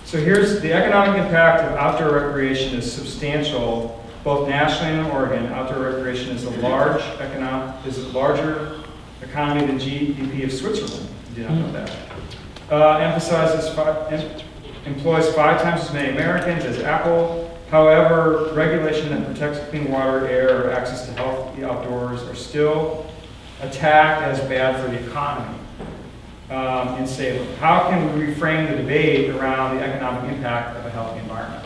So here's the economic impact of outdoor recreation is substantial, both nationally and in Oregon. Outdoor recreation is a larger economy than GDP of Switzerland. You did not know that. Employs 5 times as many Americans as Apple. However, regulation that protects clean water, air, or access to healthy outdoors are still attacked as bad for the economy in Salem. How can we reframe the debate around the economic impact of a healthy environment?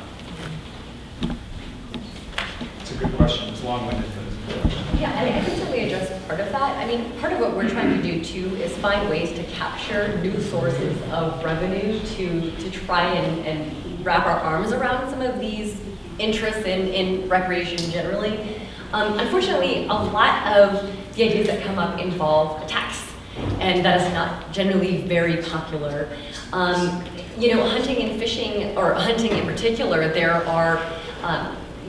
It's a good question. It's long-winded, but it's a good question. Yeah, I can certainly address part of that. I mean, part of what we're trying to do too is find ways to capture new sources of revenue to try and wrap our arms around some of these interests in recreation generally. Unfortunately, a lot of the ideas that come up involve tax, and that is not generally very popular. You know, hunting and fishing, or hunting in particular, there are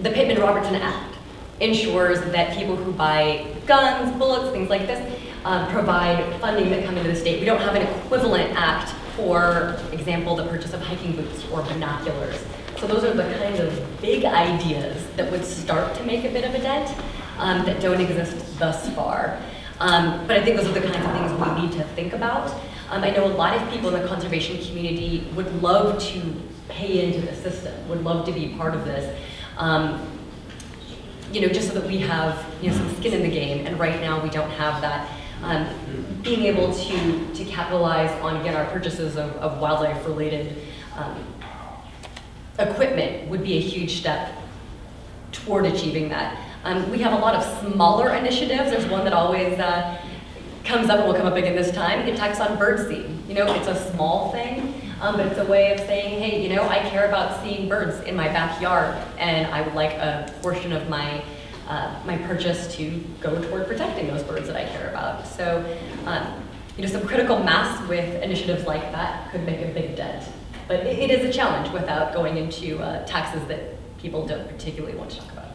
the Pittman-Robertson Act ensures that people who buy guns, bullets, things like this, provide funding that come into the state. We don't have an equivalent act, for example, the purchase of hiking boots or binoculars. So those are the kind of big ideas that would start to make a bit of a dent that don't exist thus far. But I think those are the kinds of things we need to think about. I know a lot of people in the conservation community would love to pay into the system, would love to be part of this. You know, just so that we have, you know, some skin in the game, and right now we don't have that. Being able to capitalize on, again, our purchases of wildlife-related equipment would be a huge step toward achieving that. We have a lot of smaller initiatives. There's one that always comes up and will come up again this time. It attacks on birdseed. You know, it's a small thing, but it's a way of saying, hey, you know, I care about seeing birds in my backyard, and I would like a portion of my my purchase to go toward protecting those birds that I care about. So, you know, some critical mass with initiatives like that could make a big dent. But it is a challenge without going into taxes that people don't particularly want to talk about.